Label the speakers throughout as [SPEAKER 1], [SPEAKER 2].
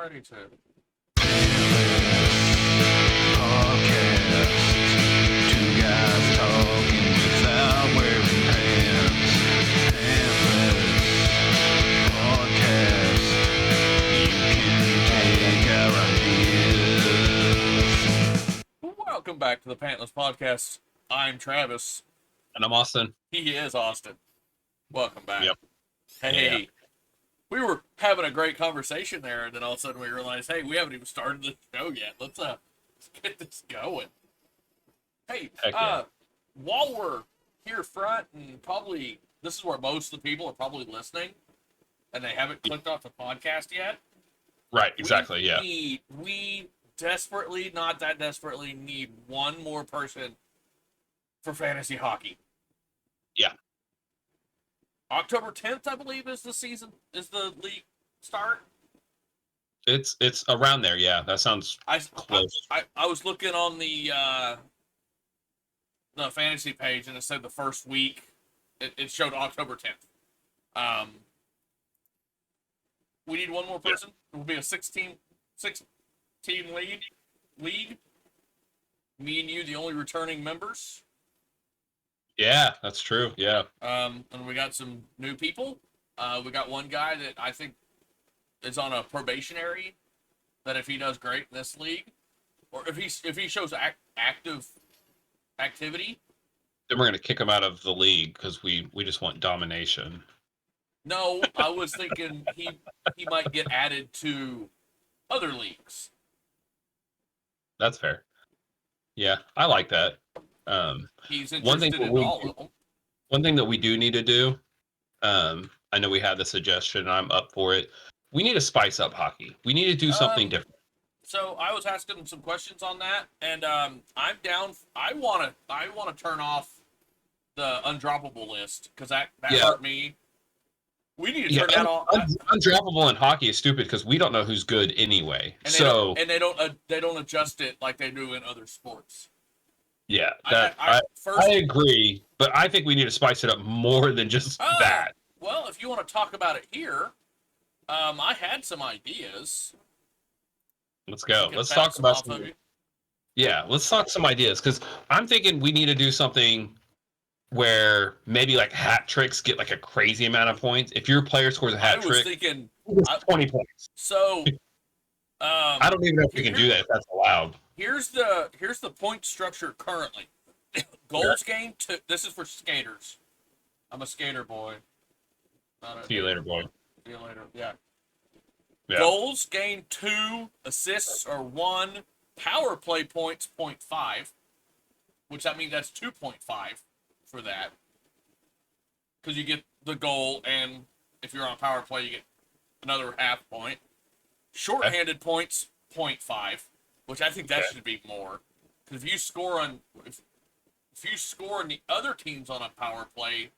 [SPEAKER 1] ready to.
[SPEAKER 2] Podcast. Two guys talking without wearing pants. Pantless. Podcast. You can take our ideas.
[SPEAKER 1] Welcome back to the Pantless Podcast. I'm Travis.
[SPEAKER 3] And I'm Austin.
[SPEAKER 1] He is Austin. Welcome back.
[SPEAKER 3] Yep.
[SPEAKER 1] Hey,
[SPEAKER 3] Yeah.
[SPEAKER 1] we were having a great conversation there, and then all of a sudden we realized, hey, we haven't even started the show yet. Let's get this going. Hey,
[SPEAKER 3] Heck yeah.
[SPEAKER 1] while we're here front, and probably this is where most of the people are probably listening, and they haven't clicked off the podcast yet.
[SPEAKER 3] Right, exactly, yeah.
[SPEAKER 1] We desperately, not that desperately, need one more person for fantasy hockey.
[SPEAKER 3] Yeah.
[SPEAKER 1] October 10th, I believe, is the league start.
[SPEAKER 3] It's around there, yeah. That sounds close.
[SPEAKER 1] I was looking on the fantasy page, and it said the first week. It showed October 10th. We need one more person. It will be a 16 league. Me and you, the only returning members.
[SPEAKER 3] Yeah, that's true, yeah.
[SPEAKER 1] And we got some new people. We got one guy that I think is on a probationary. That if he does great in this league, or if he shows active activity,
[SPEAKER 3] Then we're going to kick him out of the league because we just want domination.
[SPEAKER 1] no, I was thinking he might get added to other leagues.
[SPEAKER 3] That's fair. Yeah, I like that.
[SPEAKER 1] He's
[SPEAKER 3] One thing
[SPEAKER 1] interested in
[SPEAKER 3] that
[SPEAKER 1] all of them.
[SPEAKER 3] One thing that we do need to do, I know we had the suggestion, and I'm up for it. We need to spice up hockey. We need to do something different.
[SPEAKER 1] So I was asking some questions on that, and I'm down. I want to turn off the undroppable list because that hurt me. We need to turn that off.
[SPEAKER 3] Undroppable in hockey is stupid because we don't know who's good anyway.
[SPEAKER 1] And they don't adjust it like they do in other sports.
[SPEAKER 3] Yeah,
[SPEAKER 1] I
[SPEAKER 3] agree, but I think we need to spice it up more than just that.
[SPEAKER 1] Well, if you want to talk about it here, I had some ideas.
[SPEAKER 3] Let's go. Let's talk about some. Yeah, let's talk some ideas because I'm thinking we need to do something where maybe like hat tricks get like a crazy amount of points. If your player scores a hat trick,
[SPEAKER 1] I was thinking
[SPEAKER 3] 20 points.
[SPEAKER 1] So,
[SPEAKER 3] I don't even know if we can do that if that's allowed.
[SPEAKER 1] Here's the point structure currently. Goals game 2. This is for skaters. I'm a skater boy.
[SPEAKER 3] See you later, boy.
[SPEAKER 1] See you later. Yeah.
[SPEAKER 3] Yeah.
[SPEAKER 1] Goals gain 2, assists are 1, power play points 0.5, which that means that's 2.5 for that. Because you get the goal, and if you're on a power play, you get another half point. Shorthanded points 0.5, which I think that should be more. Because if you score on the other teams on a power play,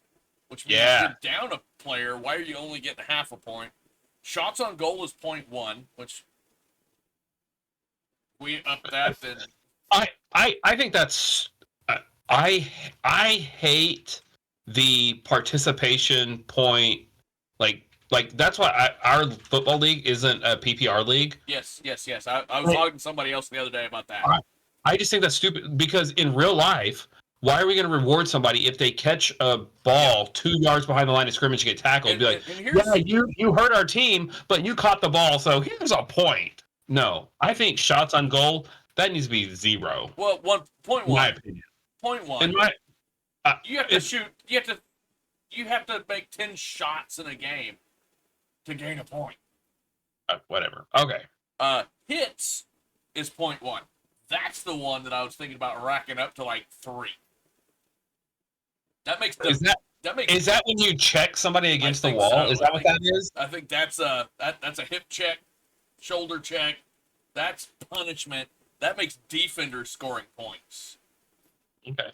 [SPEAKER 1] which means you're down a player, why are you only getting half a point? Shots on goal is 0.1, which we up that then.
[SPEAKER 3] I think that's I hate the participation point like that's why our football league isn't a PPR league.
[SPEAKER 1] Yes. I was talking to somebody else the other day about that.
[SPEAKER 3] I just think that's stupid because in real life, why are we going to reward somebody if they catch a ball 2 yards behind the line of scrimmage and get tackled? And be like, you hurt our team, but you caught the ball, so here's a point. No, I think shots on goal, that needs to be 0.
[SPEAKER 1] Well, 1.1.
[SPEAKER 3] In my opinion.
[SPEAKER 1] 0.1. You have to shoot. You have to make 10 shots in a game to gain a point.
[SPEAKER 3] Whatever. Okay.
[SPEAKER 1] Hits is 0.1. That's the one that I was thinking about racking up to like 3. That makes
[SPEAKER 3] is that when you check somebody against the wall? So. Is that what that is?
[SPEAKER 1] I think that's a hip check, shoulder check. That's punishment. That makes defenders scoring points.
[SPEAKER 3] Okay.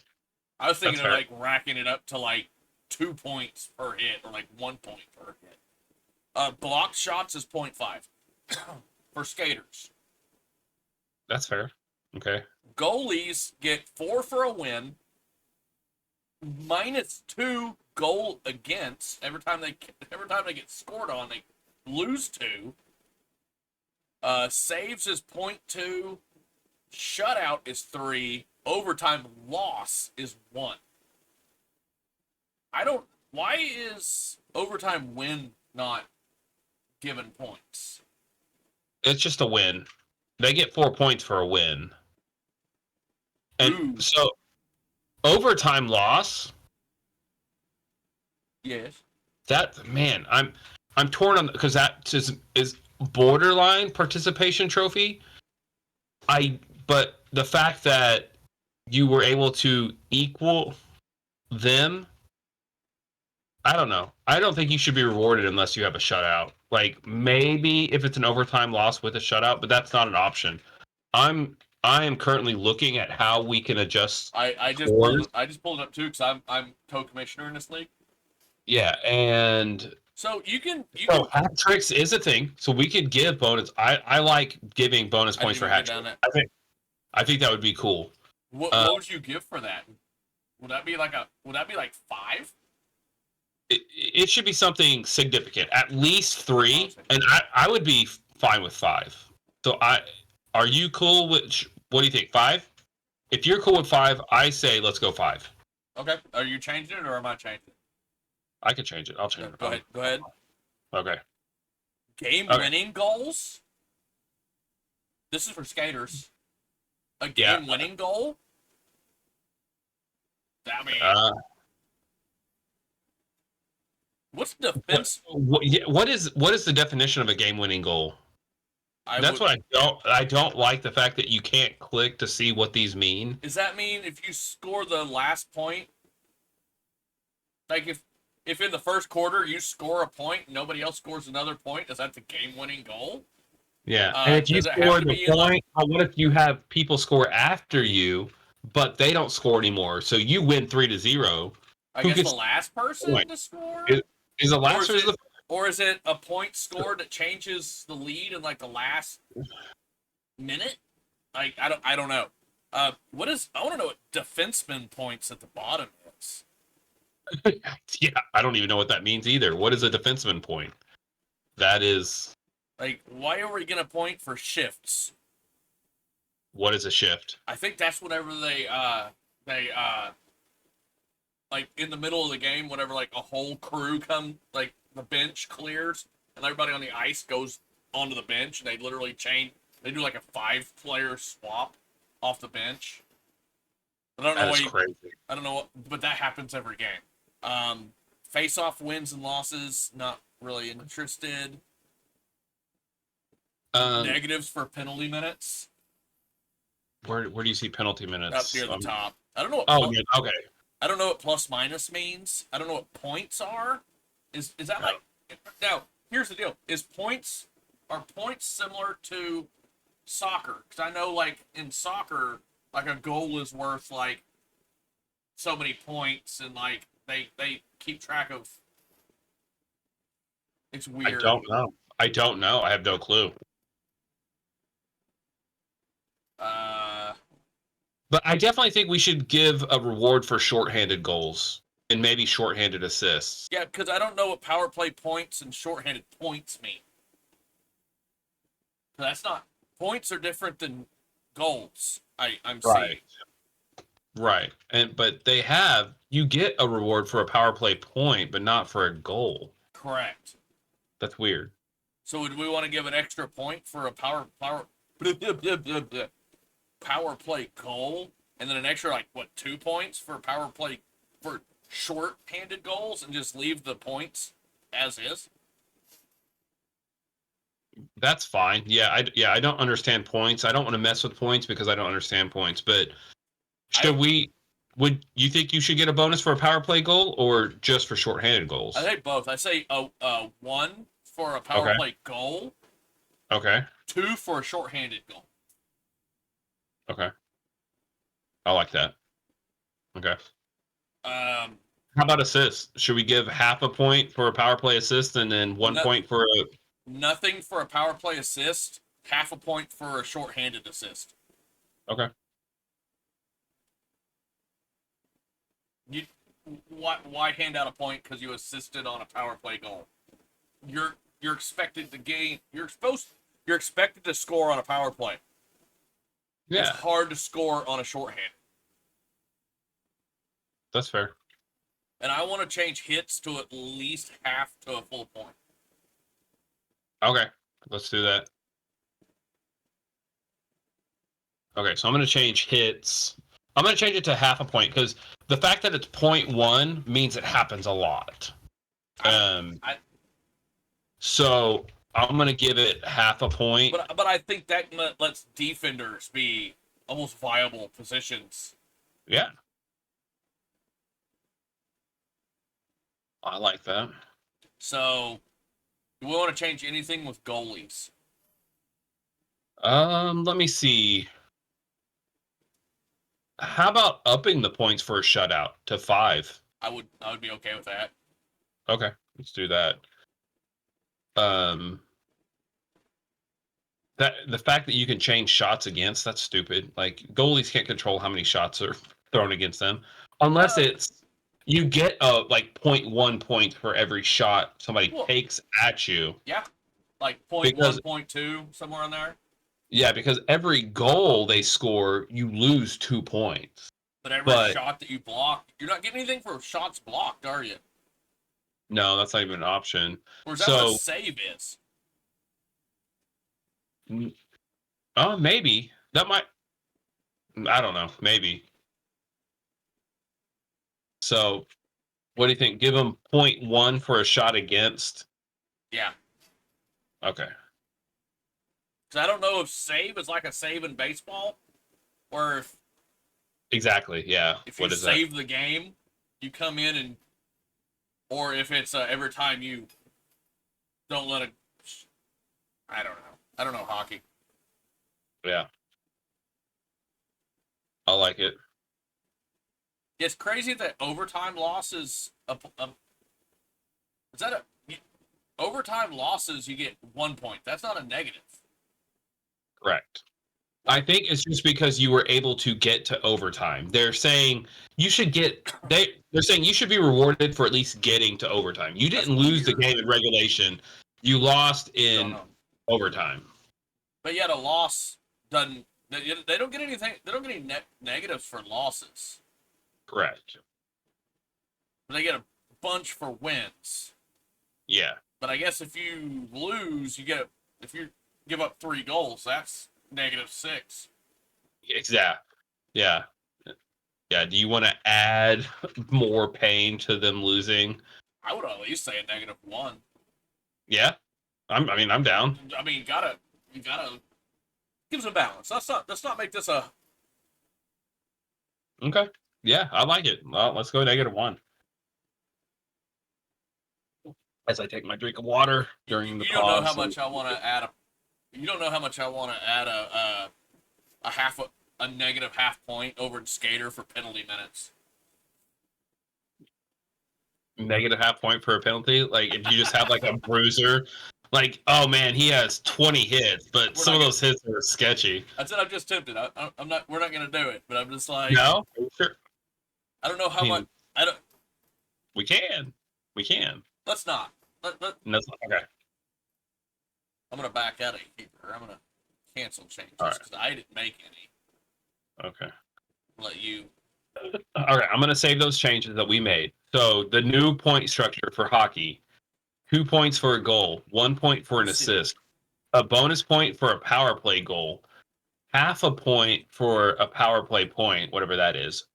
[SPEAKER 1] I was thinking of like racking it up to like 2 points per hit or like 1 point per hit. Blocked shots is 0.5 for skaters.
[SPEAKER 3] That's fair. Okay.
[SPEAKER 1] Goalies get 4 for a win, -2 goal against every time they get scored on. They lose 2. Saves is 0.2. Shutout is 3. Overtime loss is 1. Why is overtime win not given points?
[SPEAKER 3] It's just a win. They get 4 points for a win. And
[SPEAKER 1] Ooh.
[SPEAKER 3] so overtime loss.
[SPEAKER 1] Yes.
[SPEAKER 3] That man, I'm torn on because that is borderline participation trophy. But the fact that you were able to equal them, I don't know. I don't think you should be rewarded unless you have a shutout. Like maybe if it's an overtime loss with a shutout, but that's not an option. I am currently looking at how we can adjust.
[SPEAKER 1] I just
[SPEAKER 3] scores.
[SPEAKER 1] pulled it up too because I'm co-commissioner in this league.
[SPEAKER 3] Yeah, and
[SPEAKER 1] So you can
[SPEAKER 3] hat tricks is a thing. So we could give bonus. I like giving bonus points for hat tricks. I think that would be cool.
[SPEAKER 1] What would you give for that? Would that be like 5?
[SPEAKER 3] It should be something significant, at least 3, and I would be fine with 5. So are you cool with? What do you think? 5? If you're cool with 5, I say let's go 5.
[SPEAKER 1] Okay. Are you changing it or am I changing it?
[SPEAKER 3] I can change it. I'll change it.
[SPEAKER 1] Go ahead.
[SPEAKER 3] Okay.
[SPEAKER 1] Game-winning goals? This is for skaters. A game-winning goal? I mean, what's defense?
[SPEAKER 3] What is the definition of a game-winning goal? What I don't like the fact that you can't click to see what these mean.
[SPEAKER 1] Does that mean if you score the last point, like if in the first quarter you score a point, nobody else scores another point, is that the game-winning goal?
[SPEAKER 3] Yeah, and if you score the point, what if you have people score after you, but they don't score anymore, so you win 3-0?
[SPEAKER 1] I guess the last person to score
[SPEAKER 3] is the last person,
[SPEAKER 1] or is it a point scored that changes the lead in like the last minute? Like I don't know. I want to know what defenseman points at the bottom is.
[SPEAKER 3] Yeah, I don't even know what that means either. What is a defenseman point? That is
[SPEAKER 1] like, why are we gonna point for shifts?
[SPEAKER 3] What is a shift?
[SPEAKER 1] I think that's whenever they like in the middle of the game, whenever like a whole crew like the bench clears and everybody on the ice goes onto the bench and they literally they do like a 5-player swap off the bench. I don't know.
[SPEAKER 3] That's crazy.
[SPEAKER 1] I don't know what, but that happens every game. Face-off wins and losses, not really interested. Negatives for penalty minutes.
[SPEAKER 3] Where do you see penalty minutes?
[SPEAKER 1] Up near the top. I don't know what.
[SPEAKER 3] Okay.
[SPEAKER 1] I don't know what plus minus means. I don't know what points are. Is that like? Now here's the deal: are points similar to soccer? Because I know like in soccer, like a goal is worth like so many points, and like they keep track of. It's weird.
[SPEAKER 3] I don't know. I have no clue. But I definitely think we should give a reward for shorthanded goals and maybe shorthanded assists.
[SPEAKER 1] Yeah, because I don't know what power play points and shorthanded points mean. That's not points are different than goals. I'm seeing.
[SPEAKER 3] Right, but you get a reward for a power play point, but not for a goal.
[SPEAKER 1] Correct.
[SPEAKER 3] That's weird.
[SPEAKER 1] So do we want to give an extra point for a power play goal, and then an extra 2 points for power play for short-handed goals, and just leave the points as is?
[SPEAKER 3] That's fine. Yeah, I don't understand points. I don't want to mess with points because I don't understand points. But would you think you should get a bonus for a power play goal or just for short-handed goals?
[SPEAKER 1] I think both. I say 1 for a power play goal.
[SPEAKER 3] Okay.
[SPEAKER 1] 2 for a short-handed goal.
[SPEAKER 3] Okay. I like that. Okay.
[SPEAKER 1] How
[SPEAKER 3] about assists? Should we give half a point for a power play assist and then 1 point for a...
[SPEAKER 1] Nothing for a power play assist, half a point for a short-handed assist.
[SPEAKER 3] Okay.
[SPEAKER 1] Why hand out a point because you assisted on a power play goal? You're expected to gain. you're expected to score on a power play.
[SPEAKER 3] Yeah,
[SPEAKER 1] It's hard to score on a shorthand.
[SPEAKER 3] that's fair.
[SPEAKER 1] And I want to change hits to at least half to a full point.
[SPEAKER 3] Okay, let's do that. Okay, so I'm going to change hits. I'm going to change it to half a point because the fact that it's 0.1 means it happens a lot. So I'm going to give it half a point.
[SPEAKER 1] But I think that lets defenders be almost viable positions.
[SPEAKER 3] Yeah. I like that.
[SPEAKER 1] So, do we want to change anything with goalies?
[SPEAKER 3] Let me see. How about upping the points for a shutout to 5?
[SPEAKER 1] I would be okay with that.
[SPEAKER 3] Okay, let's do that. That the fact that you can change shots against, that's stupid. Like goalies can't control how many shots are thrown against them unless it's you get a like 0.1 point for every shot somebody takes at you.
[SPEAKER 1] Yeah. Like 0.1, 0.2, somewhere in there.
[SPEAKER 3] Yeah, because every goal they score, you lose 2 points.
[SPEAKER 1] But every shot that you block, you're not getting anything for shots blocked, are you?
[SPEAKER 3] No, that's not even an option.
[SPEAKER 1] Or is that what a save is?
[SPEAKER 3] Maybe. That might... I don't know. Maybe. So, what do you think? Give them 0.1 for a shot against?
[SPEAKER 1] Yeah.
[SPEAKER 3] Okay.
[SPEAKER 1] Because I don't know if save is like a save in baseball, or if...
[SPEAKER 3] Exactly, yeah.
[SPEAKER 1] If you save the game, you come in and... Or if it's every time you don't let it... I don't know. I don't know hockey.
[SPEAKER 3] Yeah. I like it.
[SPEAKER 1] It's crazy that overtime losses... Is that a... Overtime losses, you get 1 point. That's not a negative.
[SPEAKER 3] Correct. I think it's just because you were able to get to overtime. They're saying you should get... They're saying you should be rewarded for at least getting to overtime. You didn't lose the game in regulation. You lost in overtime.
[SPEAKER 1] But yet a loss doesn't... They don't get anything... They don't get any negatives for losses.
[SPEAKER 3] Correct.
[SPEAKER 1] But they get a bunch for wins.
[SPEAKER 3] Yeah.
[SPEAKER 1] But I guess if you lose, you get... If you give up 3 goals, that's -6.
[SPEAKER 3] Exactly. Yeah. Yeah. Do you want to add more pain to them losing?
[SPEAKER 1] I would at least say a -1.
[SPEAKER 3] Yeah. I'm down.
[SPEAKER 1] I mean, you gotta give us a balance. Let's not make this a...
[SPEAKER 3] Okay. Yeah, I like it. Well, let's go -1. As I take my drink of water during the pause.
[SPEAKER 1] You don't know how much I want to add a... You don't know how much I want to add a -0.5 point over in Skater for penalty minutes.
[SPEAKER 3] -0.5 point for a penalty? Like if you just have like a bruiser, like, oh man, he has 20 hits, but some of those hits are sketchy.
[SPEAKER 1] I said I'm just tempted. I'm not. We're not gonna do it, but I'm just like...
[SPEAKER 3] No, sure.
[SPEAKER 1] I don't know how much. I don't.
[SPEAKER 3] We can.
[SPEAKER 1] Let's not.
[SPEAKER 3] No, okay.
[SPEAKER 1] I'm gonna back out of here. I'm gonna cancel changes because I didn't make any.
[SPEAKER 3] Okay.
[SPEAKER 1] Let you.
[SPEAKER 3] All right, I'm gonna save those changes that we made. So the new point structure for hockey: 2 points for a goal, 1 point for an assist, a bonus point for a power play goal, half a point for a power play point, whatever that is,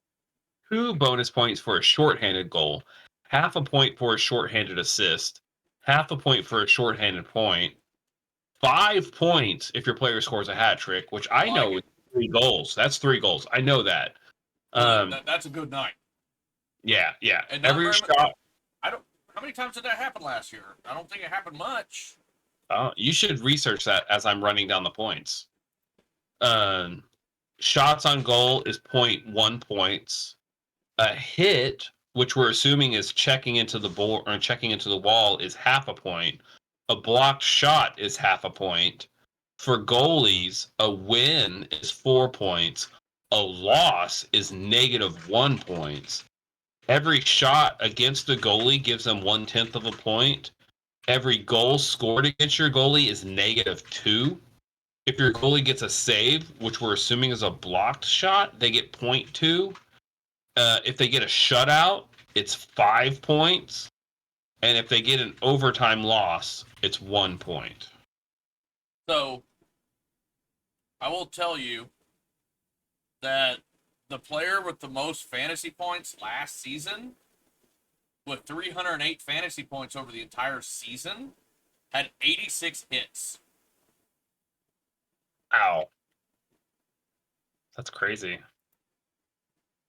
[SPEAKER 3] 2 bonus points for a shorthanded goal, half a point for a shorthanded assist, half a point for a shorthanded point, 5 points if your player scores a hat trick, which I know is 3 goals. That's 3 goals. I know that.
[SPEAKER 1] That's a good night.
[SPEAKER 3] Yeah.
[SPEAKER 1] And
[SPEAKER 3] every shot.
[SPEAKER 1] How many times did that happen last year? I don't think it happened much.
[SPEAKER 3] You should research that as I'm running down the points. Shots on goal is 0.1 points. A hit, which we're assuming is checking into the ball or checking into the wall, is half a point. A blocked shot is half a point. For goalies, a win is 4 points. A loss is -1 points. Every shot against the goalie gives them 1/10 of a point. every goal scored against your goalie is -2. If your goalie gets a save, which we're assuming is a blocked shot, they get 0.2. If they get a shutout, it's 5 points. And if they get an overtime loss, it's 1 point.
[SPEAKER 1] So, I will tell you that the player with the most fantasy points last season, with 308 fantasy points over the entire season, had 86 hits.
[SPEAKER 3] Ow. That's crazy.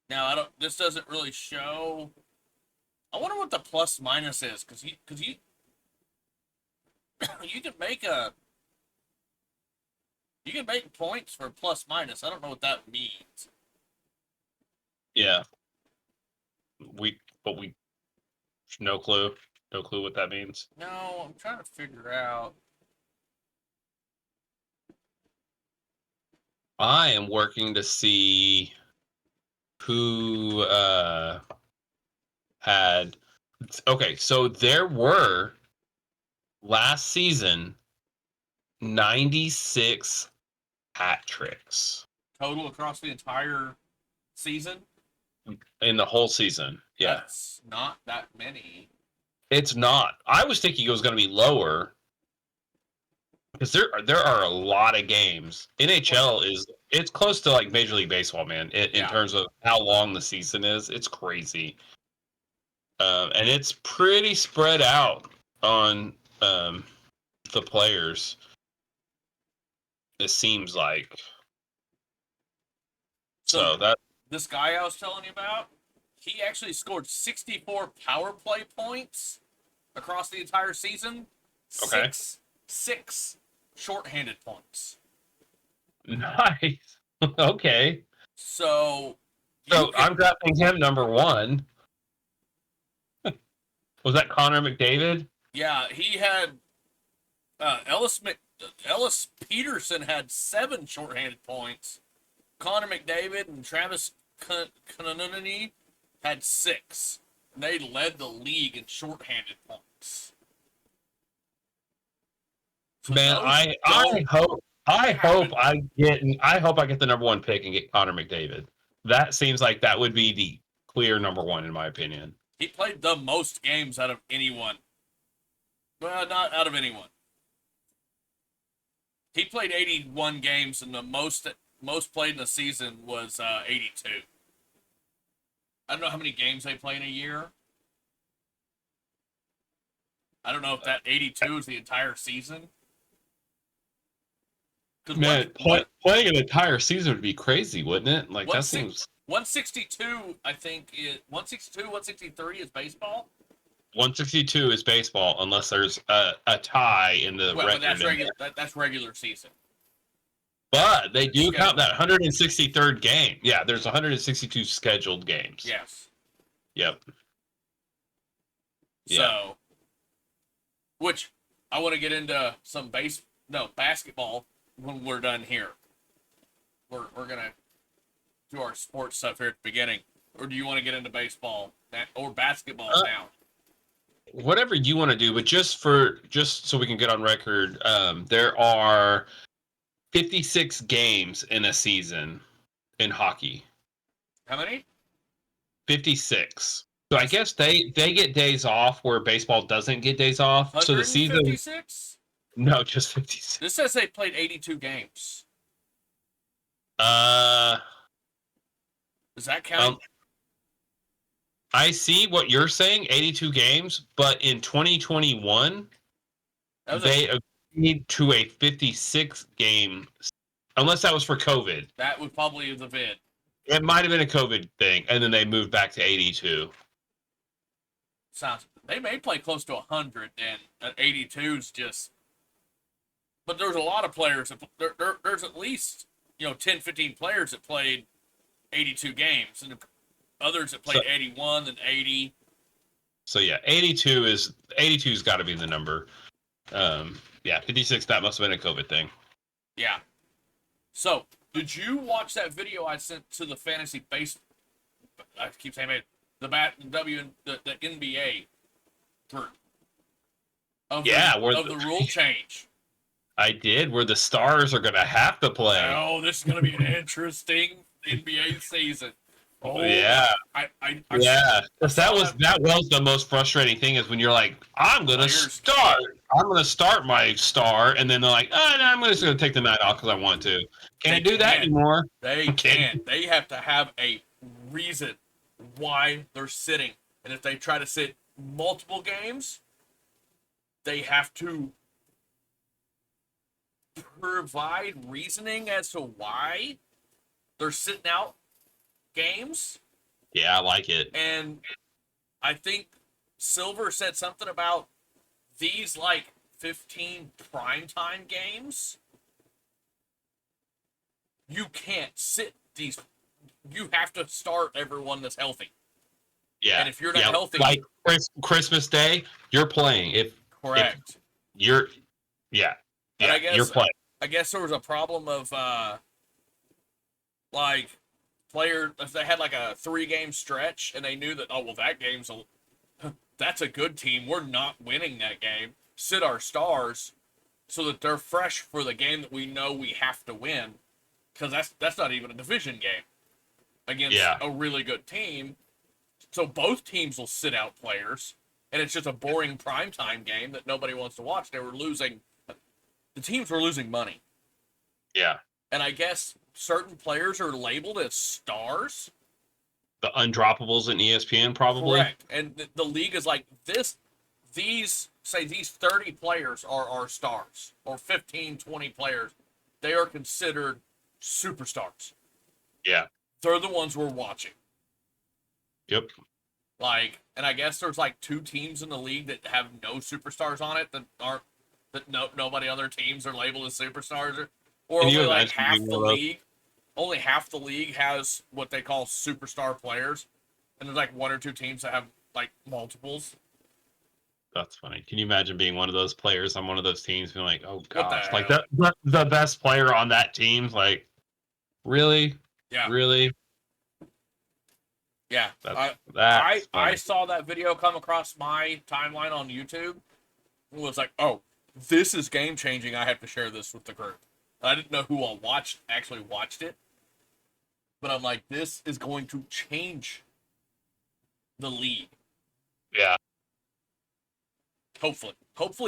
[SPEAKER 1] Now, this doesn't really show. I wonder what the plus minus is, because you can make points for plus minus. I don't know what that means.
[SPEAKER 3] Yeah. But we no clue what that means.
[SPEAKER 1] No, I'm trying to figure out.
[SPEAKER 3] I am working to see who had. Okay, so there were last season 96 hat tricks
[SPEAKER 1] Total across the entire season?
[SPEAKER 3] in the whole season. Yeah.
[SPEAKER 1] That's not that many.
[SPEAKER 3] It's not. I was thinking it was going to be lower because there are a lot of games. NHL it's close to like Major League Baseball, man. In terms of how long the season is, it's crazy, and it's pretty spread out on the players. It seems like so that
[SPEAKER 1] this guy I was telling you about, he actually scored 64 power play points across the entire season.
[SPEAKER 3] Okay.
[SPEAKER 1] Six shorthanded points.
[SPEAKER 3] Nice. Okay.
[SPEAKER 1] So
[SPEAKER 3] I'm drafting him number 1. Was that Connor McDavid?
[SPEAKER 1] Yeah, he had Ellis Peterson had 7 shorthanded points. Connor McDavid and Travis Kononeni had 6. They led the league in shorthanded points. So
[SPEAKER 3] man, I hope I get the number 1 pick and get Connor McDavid. That seems like that would be the clear number 1 in my opinion.
[SPEAKER 1] He played the most games out of anyone. Well, not out of anyone. He played 81 games, and the most played in a season was 82. I don't know how many games they play in a year. I don't know if that 82 is the entire season.
[SPEAKER 3] Man, playing an entire season would be crazy, wouldn't it? Like that seems
[SPEAKER 1] 162. I think 162, 163 is baseball.
[SPEAKER 3] 162 is baseball, unless there's a tie in the record.
[SPEAKER 1] That's regular season.
[SPEAKER 3] But they do count that 163rd game. Yeah, there's 162 scheduled games.
[SPEAKER 1] Yes.
[SPEAKER 3] Yep.
[SPEAKER 1] So, which I want to get into some basketball when we're done here. We're gonna do our sports stuff here at the beginning, or do you want to get into baseball or basketball now?
[SPEAKER 3] Whatever you want to do, but just so we can get on record, there are 56 games in a season in hockey.
[SPEAKER 1] How many?
[SPEAKER 3] 56. So I guess they get days off where baseball doesn't get days off. So the season
[SPEAKER 1] 56?
[SPEAKER 3] No, just 56.
[SPEAKER 1] This says they played 82 games.
[SPEAKER 3] Does
[SPEAKER 1] that count?
[SPEAKER 3] I see what you're saying, 82 games, but in 2021 they agreed to a 56 game, unless that was for COVID.
[SPEAKER 1] That would probably be the vid.
[SPEAKER 3] It might have been a COVID thing, and then they moved back to 82.
[SPEAKER 1] They may play close to 100, and 82 is just. But there's a lot of players. There's at least 10, 15 players that played 82 games, and others that played 81 and 80.
[SPEAKER 3] So yeah, 82's got to be the number. 56. That must have been a COVID thing.
[SPEAKER 1] Yeah. So, did you watch that video I sent to the fantasy base? I keep saying it. The NBA group of
[SPEAKER 3] Yeah,
[SPEAKER 1] the rule change.
[SPEAKER 3] I did, where the stars are going to have to play.
[SPEAKER 1] Oh, this is going to be an interesting NBA season. Oh,
[SPEAKER 3] Yeah. Yeah, because
[SPEAKER 1] saw
[SPEAKER 3] that was the most frustrating thing is when you're like, I'm gonna start my star, and then they're like, oh, no, I'm just gonna take the night off because I want to. Can't do that anymore.
[SPEAKER 1] They can't. They have to have a reason why they're sitting, and if they try to sit multiple games, they have to provide reasoning as to why they're sitting out games.
[SPEAKER 3] Yeah, I like it.
[SPEAKER 1] And I think Silver said something about these like 15 primetime games. You can't sit these. You have to start everyone that's healthy.
[SPEAKER 3] Yeah.
[SPEAKER 1] And if you're not healthy,
[SPEAKER 3] like Christmas Day, you're playing.
[SPEAKER 1] Correct.
[SPEAKER 3] If you're, yeah,
[SPEAKER 1] I guess,
[SPEAKER 3] you're playing.
[SPEAKER 1] I guess there was a problem of like player if they had like a 3-game stretch and they knew that that's a good team. We're not winning that game. Sit our stars so that they're fresh for the game that we know we have to win. Because that's not even a division game against a really good team. So both teams will sit out players, and it's just a boring primetime game that nobody wants to watch. The teams were losing money.
[SPEAKER 3] Yeah.
[SPEAKER 1] And I guess certain players are labeled as stars.
[SPEAKER 3] The undroppables in ESPN, probably.
[SPEAKER 1] Correct. And the league is like, these 30 players are our stars, or 15, 20 players. They are considered superstars.
[SPEAKER 3] Yeah.
[SPEAKER 1] They're the ones we're watching.
[SPEAKER 3] Yep.
[SPEAKER 1] And I guess there's like 2 teams in the league that have no superstars on it nobody on their teams are labeled as superstars, or only like half the league. Only half the league has what they call superstar players, and there's like 1 or 2 teams that have like multiples.
[SPEAKER 3] That's funny. Can you imagine being one of those players on one of those teams, being like, "Oh gosh, like the best player on that team's like, really, really."
[SPEAKER 1] Yeah, I saw that video come across my timeline on YouTube. It was like, oh, this is game changing. I have to share this with the group. I didn't know who all actually watched it, but I'm like, this is going to change the league.
[SPEAKER 3] Yeah.
[SPEAKER 1] Hopefully.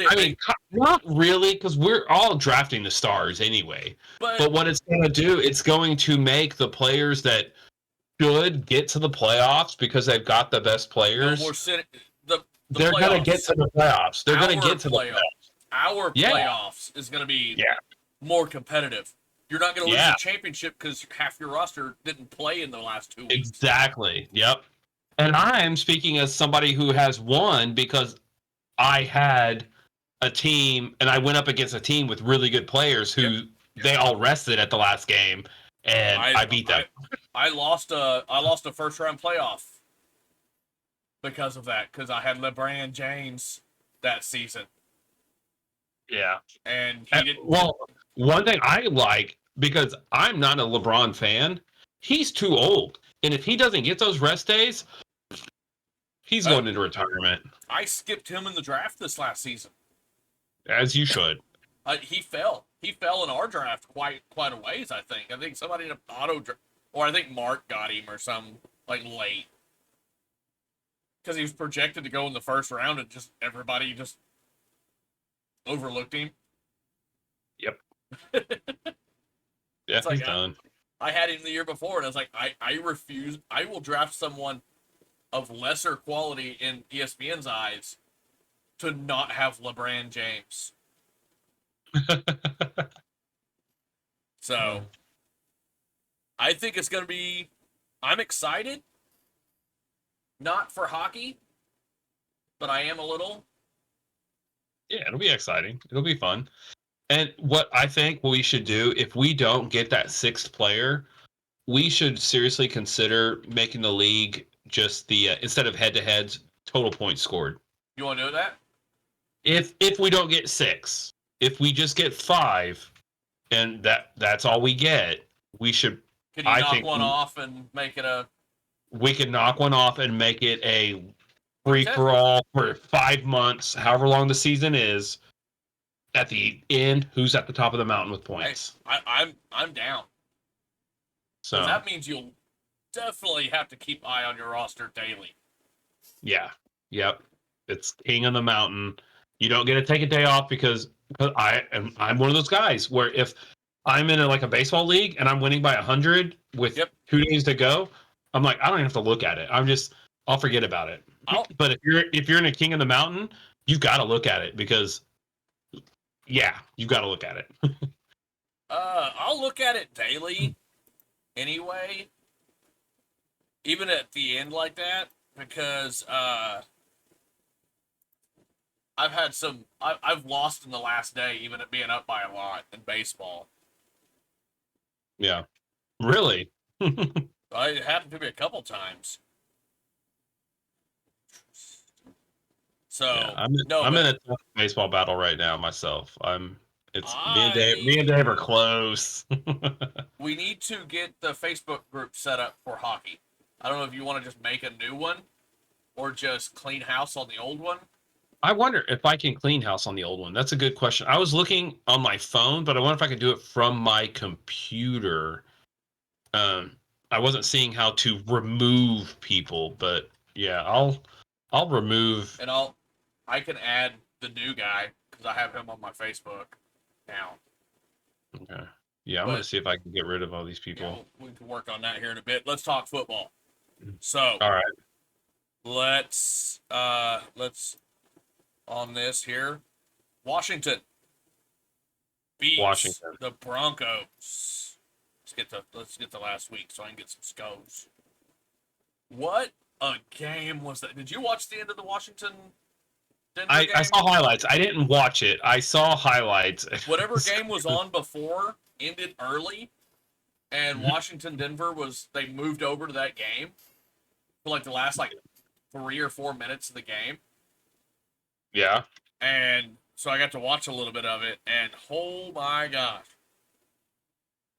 [SPEAKER 3] I mean, not really, because we're all drafting the stars anyway. But what it's going to do, it's going to make the players that should get to the playoffs because they've got the best players. They're going to get to the playoffs. They're going to get to the playoffs.
[SPEAKER 1] Our playoffs is going to be more competitive. You're not going to lose the championship because half your roster didn't play in the last 2 weeks.
[SPEAKER 3] Exactly. Yep. And I'm speaking as somebody who has won because I had a team and I went up against a team with really good players who they all rested at the last game, and I beat them.
[SPEAKER 1] I lost a first round playoff because of that, because I had LeBron James that season.
[SPEAKER 3] Yeah.
[SPEAKER 1] And he didn't.
[SPEAKER 3] Well, one thing I like, because I'm not a LeBron fan, he's too old. And if he doesn't get those rest days, he's going into retirement.
[SPEAKER 1] I skipped him in the draft this last season.
[SPEAKER 3] As you should.
[SPEAKER 1] He fell. He fell in our draft quite a ways, I think. I think somebody in an auto draft, or I think Mark got him or some like late. Because he was projected to go in the first round and everybody just overlooked him.
[SPEAKER 3] Yep. Yeah, he's done.
[SPEAKER 1] I had him the year before, and I was like, I refuse. I will draft someone of lesser quality in ESPN's eyes to not have LeBron James. So, I think it's going to be... I'm excited. Not for hockey, but I am a little.
[SPEAKER 3] Yeah, it'll be exciting. It'll be fun. And what I think we should do, if we don't get that 6th player, we should seriously consider making the league just the instead of head-to-heads, total points scored.
[SPEAKER 1] You want to do that?
[SPEAKER 3] If we don't get 6, if we just get 5, and that's all we get, we should.
[SPEAKER 1] Could you knock one off and make it a?
[SPEAKER 3] We could knock one off and make it a free for all for 5 months, however long the season is. At the end, who's at the top of the mountain with points?
[SPEAKER 1] I'm down.
[SPEAKER 3] So
[SPEAKER 1] Because that means you'll definitely have to keep eye on your roster daily.
[SPEAKER 3] yeah, yep, it's king of the mountain. You don't get to take a day off because I'm one of those guys where if I'm in a baseball league and I'm winning by 100 with 2 days to go, I'm like, I don't even have to look at it. I'll forget about it. But if you're in a king of the mountain, you've got to look at it because you've got to look at it.
[SPEAKER 1] I'll look at it daily anyway, even at the end like that, because I've lost in the last day, even at being up by a lot in baseball.
[SPEAKER 3] Yeah, really.
[SPEAKER 1] It happened to me a couple times. So
[SPEAKER 3] I'm in a tough baseball battle right now myself. Me and Dave are close.
[SPEAKER 1] We need to get the Facebook group set up for hockey. I don't know if you want to just make a new one or just clean house on the old one.
[SPEAKER 3] I wonder if I can clean house on the old one. That's a good question. I was looking on my phone, but I wonder if I could do it from my computer. I wasn't seeing how to remove people, but yeah, I'll remove.
[SPEAKER 1] And I can add the new guy because I have him on my Facebook now.
[SPEAKER 3] Okay. Yeah, I'm gonna see if I can get rid of all these people.
[SPEAKER 1] We can work on that here in a bit. Let's talk football. So,
[SPEAKER 3] all right,
[SPEAKER 1] let's on this here. Washington beats the Broncos. Let's get the last week so I can get some scores. What a game was that? Did you watch the end of the Washington Denver game?
[SPEAKER 3] I saw highlights. I didn't watch it. I saw highlights.
[SPEAKER 1] Whatever game was on before ended early, and Washington Denver they moved over to that game for the last 3 or 4 minutes of the game.
[SPEAKER 3] Yeah.
[SPEAKER 1] And so I got to watch a little bit of it, and oh my gosh.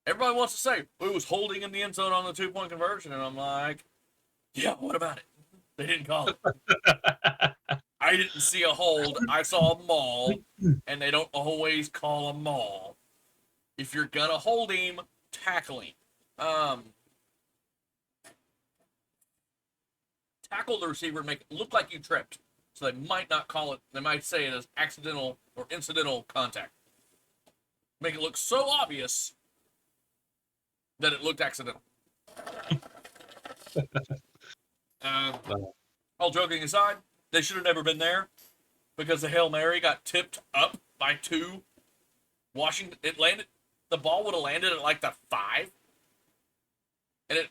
[SPEAKER 1] Everybody wants to say, it was holding in the end zone on the 2-point conversion, and I'm like, yeah, what about it? They didn't call it. I didn't see a hold. I saw a maul, and they don't always call a maul. If you're going to hold him, tackle him. Tackle the receiver and make it look like you tripped. So they might not call it. They might say it as accidental or incidental contact. Make it look so obvious that it looked accidental. All joking aside, they should have never been there because the Hail Mary got tipped up by 2. Washington, the ball would have landed at the 5. And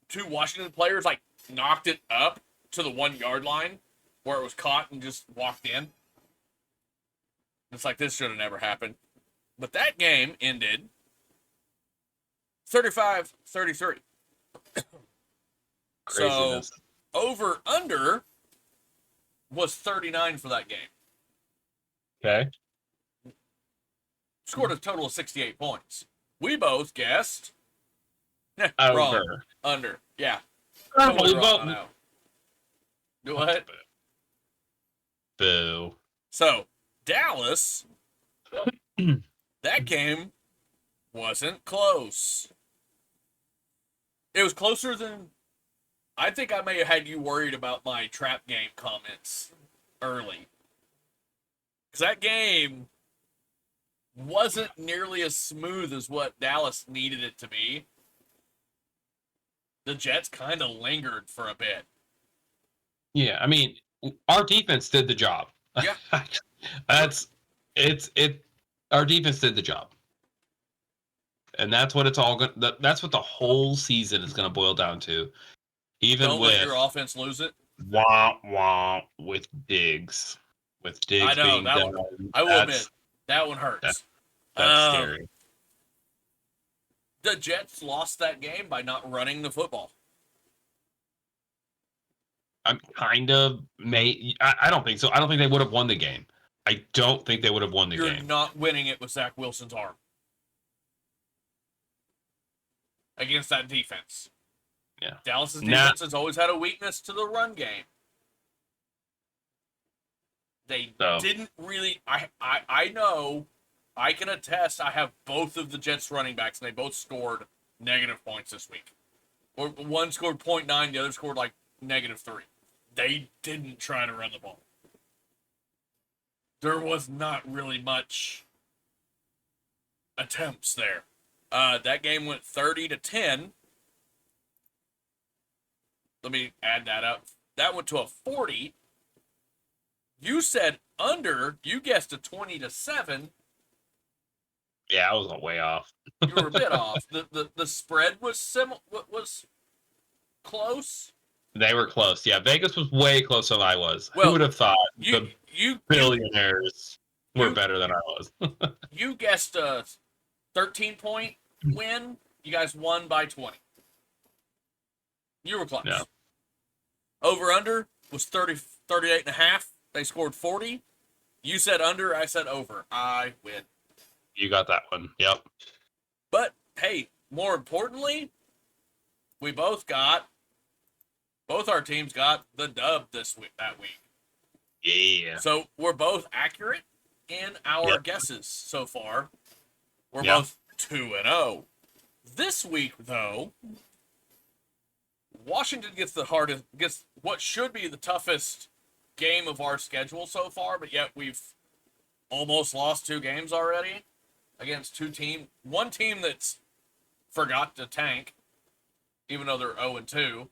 [SPEAKER 1] 2 Washington players knocked it up to the 1-yard line where it was caught and just walked in. It's this should have never happened. But that game ended 35-33. So, over under was 39 for that game.
[SPEAKER 3] Okay.
[SPEAKER 1] Scored a total of 68 points. We both guessed.
[SPEAKER 3] Over.
[SPEAKER 1] Wrong. Under. Yeah.
[SPEAKER 3] Totally
[SPEAKER 1] wrong. No. Do what?
[SPEAKER 3] Boo.
[SPEAKER 1] So, Dallas, that game wasn't close. It was closer than... I think I may have had you worried about my trap game comments early. Because that game wasn't nearly as smooth as what Dallas needed it to be. The Jets kind of lingered for a bit.
[SPEAKER 3] Yeah, I mean, our defense did the job.
[SPEAKER 1] Yeah.
[SPEAKER 3] Our defense did the job. And that's what it's all that's what the whole season is going to boil down to. Even
[SPEAKER 1] Don't let your offense lose it.
[SPEAKER 3] Wah with Diggs. With Diggs
[SPEAKER 1] I know,
[SPEAKER 3] being down.
[SPEAKER 1] I will admit, that one hurts.
[SPEAKER 3] That's scary.
[SPEAKER 1] The Jets lost that game by not running the football.
[SPEAKER 3] I'm kind of I don't think so. I don't think they would have won the game. I don't think they would have won the game.
[SPEAKER 1] You're not winning it with Zach Wilson's arm. Against that defense.
[SPEAKER 3] Yeah.
[SPEAKER 1] Dallas's defense has always had a weakness to the run game. They
[SPEAKER 3] No.
[SPEAKER 1] didn't really. I know. I can attest. I have both of the Jets running backs, and they both scored negative points this week. Or one scored 0.9, the other scored like -3. They didn't try to run the ball. There was not really much attempts there. That game went 30-10. Let me add that up. That went to a 40. You said under. You guessed a 20-7.
[SPEAKER 3] Yeah, I was way off.
[SPEAKER 1] You were a bit off. The spread was was close.
[SPEAKER 3] They were close. Yeah, Vegas was way closer than I was.
[SPEAKER 1] Well,
[SPEAKER 3] Who would have thought
[SPEAKER 1] You
[SPEAKER 3] the billionaires were better than I was?
[SPEAKER 1] you guessed a 13-point win. You guys won by 20. You were close.
[SPEAKER 3] Yeah.
[SPEAKER 1] Over under was 38.5. They scored 40. You said under, I said over. I win.
[SPEAKER 3] You got that one. Yep.
[SPEAKER 1] But hey, more importantly, both our teams got the dub that week.
[SPEAKER 3] Yeah.
[SPEAKER 1] So we're both accurate in our guesses so far. We're both 2-0. This week, though, Washington gets what should be the toughest game of our schedule so far, but yet we've almost lost 2 games already against one team that's forgot to tank, even though they're 0-2,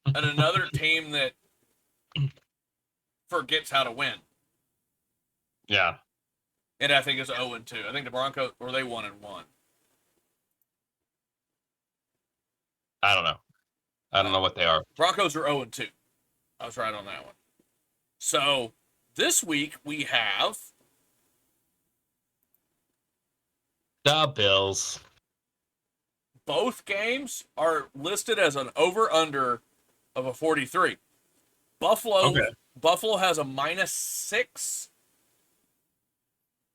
[SPEAKER 1] and another team that forgets how to win.
[SPEAKER 3] Yeah.
[SPEAKER 1] And I think it's 0-2. I think the Broncos, or they 1-1.
[SPEAKER 3] I don't know. I don't know what they are.
[SPEAKER 1] Broncos are 0-2. I was right on that one. So this week we have
[SPEAKER 3] the Bills.
[SPEAKER 1] Both games are listed as an over-under of a 43. Buffalo has a -6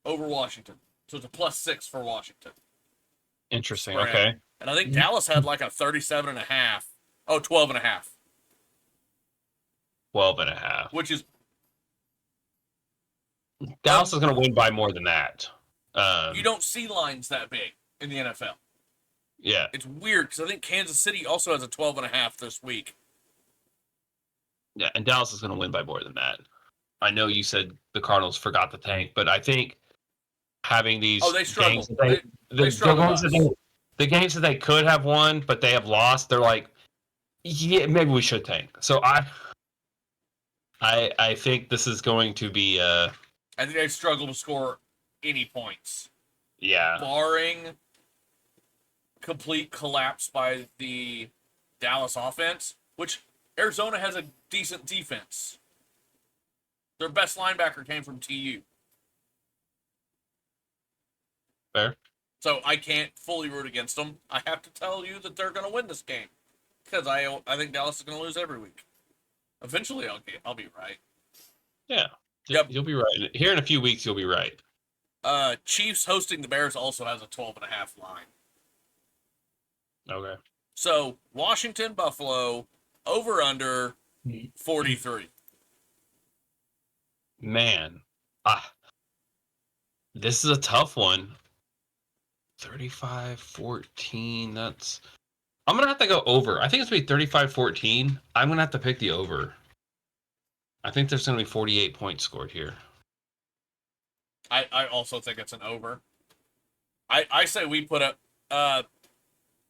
[SPEAKER 1] over Washington. So it's a +6 for Washington.
[SPEAKER 3] Interesting.
[SPEAKER 1] Spread.
[SPEAKER 3] Okay.
[SPEAKER 1] And I think Dallas had like a 37.5. Oh, 12.5.
[SPEAKER 3] 12.5.
[SPEAKER 1] Which is
[SPEAKER 3] Dallas is going to win by more than that.
[SPEAKER 1] you don't see lines that big in the NFL.
[SPEAKER 3] Yeah.
[SPEAKER 1] It's weird because I think Kansas City also has a 12.5 this week.
[SPEAKER 3] Yeah, and Dallas is going to win by more than that. I know you said the Cardinals forgot the tank, but I think having these
[SPEAKER 1] they struggle.
[SPEAKER 3] They struggle. The games that they could have won, but they have lost, they're like, yeah, maybe we should tank. So I think this is going to be
[SPEAKER 1] I think they struggle to score any points.
[SPEAKER 3] Yeah.
[SPEAKER 1] Barring complete collapse by the Dallas offense, which Arizona has a decent defense. Their best linebacker came from TU.
[SPEAKER 3] Fair.
[SPEAKER 1] So I can't fully root against them. I have to tell you that they're going to win this game because I think Dallas is going to lose every week. Eventually, I'll be right.
[SPEAKER 3] Yeah.
[SPEAKER 1] Yep.
[SPEAKER 3] You'll be right. Here in a few weeks, you'll be right.
[SPEAKER 1] Chiefs hosting the Bears also has a 12.5 line.
[SPEAKER 3] Okay.
[SPEAKER 1] So Washington, Buffalo, over under 43.
[SPEAKER 3] Man, this is a tough one. 35-14. That's. I'm gonna have to go over. I think it's gonna be 35-14. I'm gonna have to pick the over. I think there's gonna be 48 points scored here.
[SPEAKER 1] I also think it's an over. I say we put up.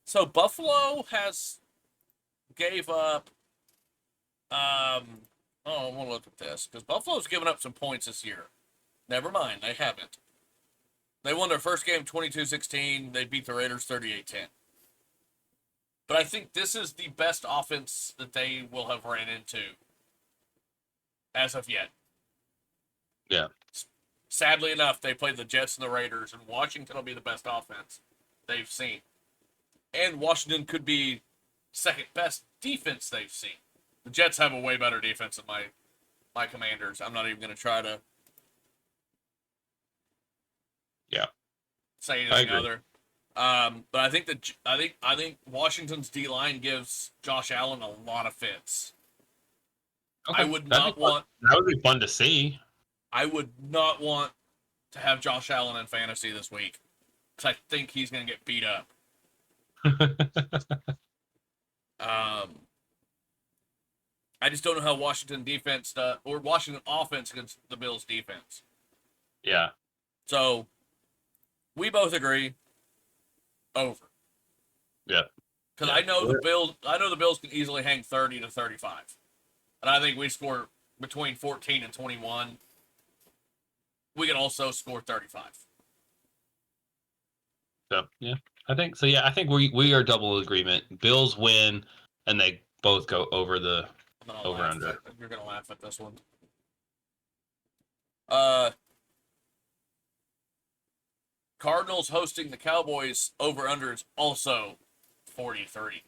[SPEAKER 1] So Buffalo gave up. I want to look at this because Buffalo's given up some points this year. Never mind, they haven't. They won their first game 22-16. They beat the Raiders 38-10. But I think this is the best offense that they will have ran into as of yet.
[SPEAKER 3] Yeah.
[SPEAKER 1] Sadly enough, they played the Jets and the Raiders, and Washington will be the best offense they've seen. And Washington could be second best defense they've seen. The Jets have a way better defense than my Commanders. I'm not even going to try to say anything other. But I think I think Washington's D line gives Josh Allen a lot of fits.
[SPEAKER 3] Okay.
[SPEAKER 1] I would not want.
[SPEAKER 3] That would be fun to see.
[SPEAKER 1] I would not want to have Josh Allen in fantasy this week because I think he's going to get beat up. I just don't know how Washington defense or Washington offense against the Bills defense.
[SPEAKER 3] Yeah.
[SPEAKER 1] So we both agree over.
[SPEAKER 3] Yeah.
[SPEAKER 1] Because I know the Bills can easily hang 30 to 35, and I think we score between 14 and 21. We can also score 35.
[SPEAKER 3] So yeah, I think so. Yeah, I think we are double agreement. Bills win, and they both go over the over under.
[SPEAKER 1] You're gonna laugh at this one. Cardinals hosting the Cowboys over under is also 43.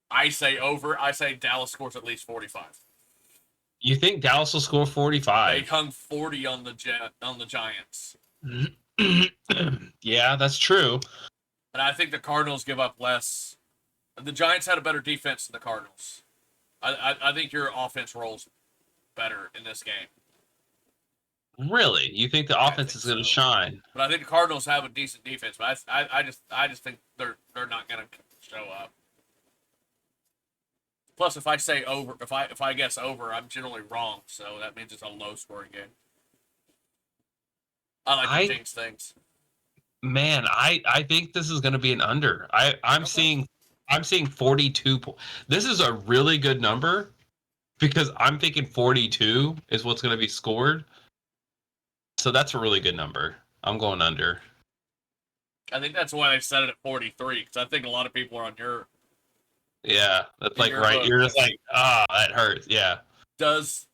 [SPEAKER 1] I say over. I say Dallas scores at least 45.
[SPEAKER 3] You think Dallas will score 45?
[SPEAKER 1] They hung 40 on the Giants.
[SPEAKER 3] Yeah, that's true.
[SPEAKER 1] And I think the Cardinals give up less. The Giants had a better defense than the Cardinals. I think your offense rolls better in this game.
[SPEAKER 3] Really? You think the offense is going to shine?
[SPEAKER 1] But I think the Cardinals have a decent defense. But I just think they're not going to show up. Plus, if I say over, if I guess over, I'm generally wrong. So that means it's a low scoring game. I like to jinx things.
[SPEAKER 3] Man, I think this is going to be an under. I'm seeing 42. This is a really good number because I'm thinking 42 is what's going to be scored. So that's a really good number. I'm going under.
[SPEAKER 1] I think that's why they set it at 43 because I think a lot of people are on your.
[SPEAKER 3] Yeah, that's like right. Book. You're just like, that hurts. Yeah.
[SPEAKER 1] Does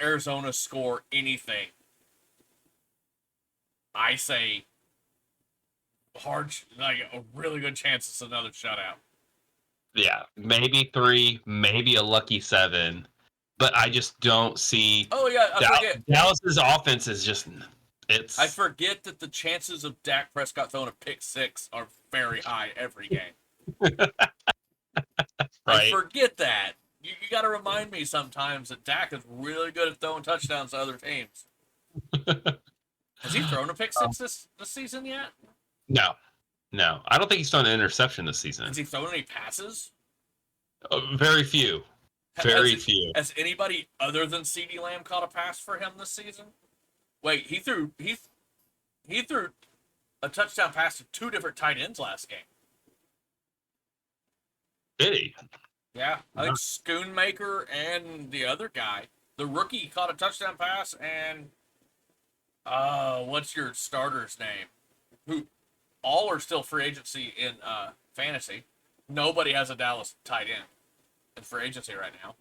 [SPEAKER 1] Arizona score anything? I say a really good chance it's another shutout.
[SPEAKER 3] Yeah, maybe 3, maybe a lucky 7, but I just don't see.
[SPEAKER 1] Oh yeah, I forget.
[SPEAKER 3] Dallas's offense is just
[SPEAKER 1] I forget that the chances of Dak Prescott throwing a pick 6 are very high every game. Right. I forget that. You got to remind me sometimes that Dak is really good at throwing touchdowns to other teams. Has he thrown a pick 6 this season yet?
[SPEAKER 3] No. I don't think he's thrown an interception this season.
[SPEAKER 1] Has he thrown any passes?
[SPEAKER 3] Very few. Very few.
[SPEAKER 1] Has anybody other than CeeDee Lamb caught a pass for him this season? Wait, he threw a touchdown pass to 2 different tight ends last game.
[SPEAKER 3] Did he?
[SPEAKER 1] Yeah, I think Schoonmaker and the other guy, the rookie, caught a touchdown pass, and what's your starter's name? Who all are still free agency in fantasy. Nobody has a Dallas tight end in free agency right now.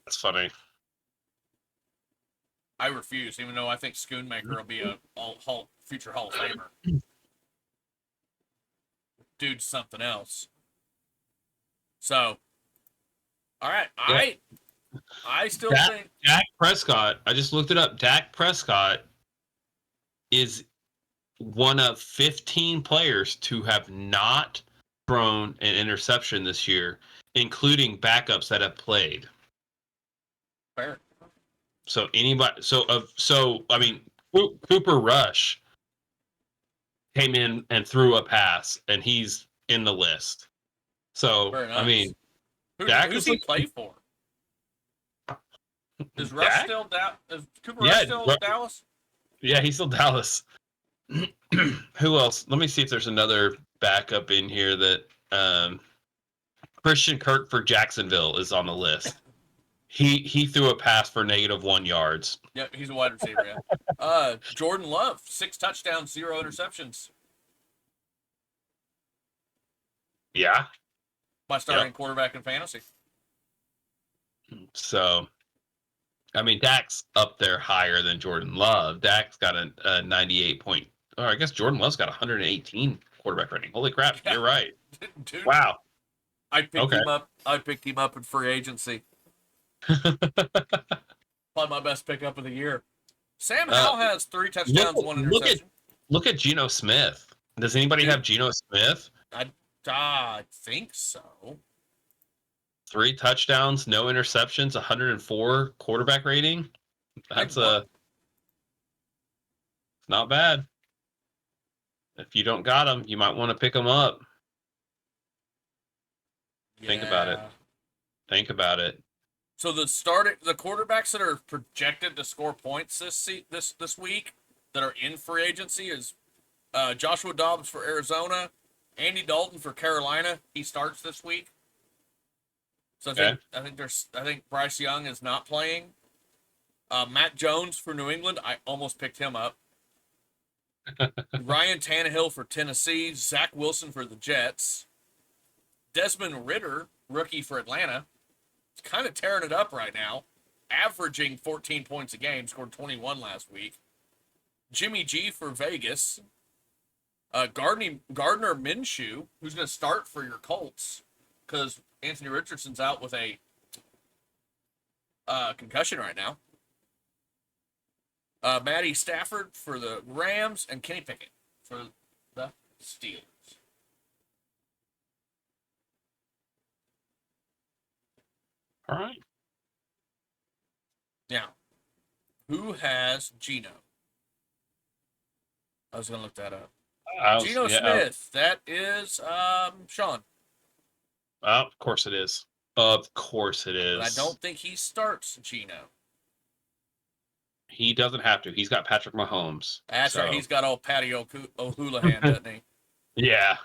[SPEAKER 3] That's funny.
[SPEAKER 1] I refuse, even though I think Schoonmaker will be a future Hall of Famer. Dude's something else. So, all right, yeah. I still think
[SPEAKER 3] Dak Prescott. I just looked it up. Dak Prescott is one of 15 players to have not thrown an interception this year, including backups that have played.
[SPEAKER 1] Fair.
[SPEAKER 3] So anybody, I mean, Cooper Rush came in and threw a pass, and he's in the list. So nice. I mean,
[SPEAKER 1] who's he play for? Is Rush still down? Is Cooper Rush still Dallas?
[SPEAKER 3] Yeah, he's still Dallas. Who else? Let me see if there's another backup in here that Christian Kirk for Jacksonville is on the list. He threw a pass for -1 yards.
[SPEAKER 1] Yep, he's a wide receiver. Yeah. Jordan Love, 6 touchdowns, 0 interceptions.
[SPEAKER 3] Yeah.
[SPEAKER 1] My starting quarterback in fantasy.
[SPEAKER 3] So, I mean, Dak's up there higher than Jordan Love. Dak's got a 98 point. Oh, I guess Jordan Love's got 118 quarterback rating. Holy crap! Yeah. You're right.
[SPEAKER 1] Dude,
[SPEAKER 3] wow.
[SPEAKER 1] I picked him up. I picked him up in free agency. Probably my best pickup of the year. Sam Howell has 3 touchdowns, 1 interception.
[SPEAKER 3] Look at Geno Smith. Does anybody have Geno Smith?
[SPEAKER 1] I think so.
[SPEAKER 3] 3 touchdowns, no interceptions, 104 quarterback rating. That's not bad. If you don't got them, you might want to pick them up.
[SPEAKER 1] Yeah.
[SPEAKER 3] Think about it. Think about it.
[SPEAKER 1] So the quarterbacks that are projected to score points this week that are in free agency is Joshua Dobbs for Arizona, Andy Dalton for Carolina. He starts this week. So I think Bryce Young is not playing. Matt Jones for New England. I almost picked him up. Ryan Tannehill for Tennessee. Zach Wilson for the Jets. Desmond Ridder, rookie for Atlanta. He's kind of tearing it up right now. Averaging 14 points a game. Scored 21 last week. Jimmy G for Vegas. Gardner Minshew, who's going to start for your Colts because Anthony Richardson's out with a concussion right now. Matty Stafford for the Rams and Kenny Pickett for the Steelers.
[SPEAKER 3] All right.
[SPEAKER 1] Now, who has Geno? I was going to look that up. Geno Smith. That is Sean.
[SPEAKER 3] Of course it is. Of course it is.
[SPEAKER 1] But I don't think he starts Geno.
[SPEAKER 3] He doesn't have to. He's got Patrick Mahomes.
[SPEAKER 1] That's right. He's got old Patty O'Houlihan, doesn't he?
[SPEAKER 3] Yeah.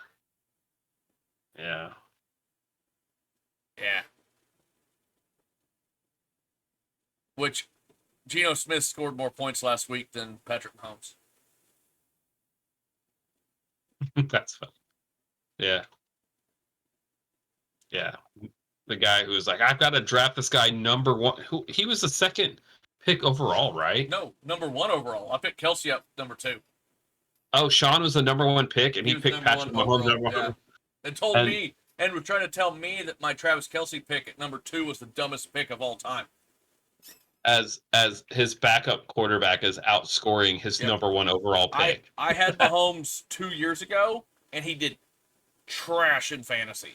[SPEAKER 1] Yeah. Which Geno Smith scored more points last week than Patrick Mahomes.
[SPEAKER 3] That's fun. Yeah. Yeah. The guy who was like, I've got to draft this guy number one. He was the second pick overall, right?
[SPEAKER 1] No, number one overall. I picked Kelsey up number 2.
[SPEAKER 3] Oh, Sean was the number one pick, and he picked Patrick Mahomes number one.
[SPEAKER 1] Yeah. It told me, and was trying to tell me that my Travis Kelsey pick at number 2 was the dumbest pick of all time.
[SPEAKER 3] As his backup quarterback is outscoring his number one overall pick.
[SPEAKER 1] I had Mahomes 2 years ago, and he did trash in fantasy.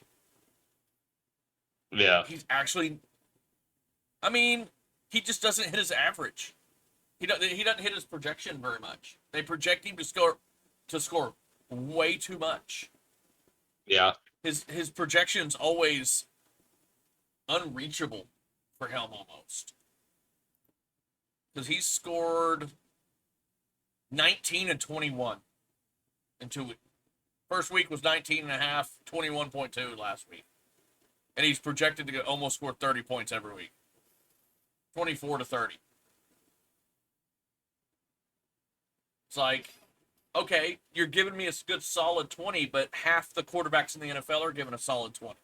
[SPEAKER 3] Yeah.
[SPEAKER 1] He's actually, I mean, he just doesn't hit his average. He doesn't hit his projection very much. They project him to score way too much.
[SPEAKER 3] Yeah.
[SPEAKER 1] His projection's always unreachable for him almost. Because he scored 19 and 21 in 2 weeks. First week was 19.5, 21.2 last week. And he's projected to almost score 30 points every week. 24 to 30. It's like, okay, you're giving me a good solid 20, but half the quarterbacks in the NFL are giving a solid 20.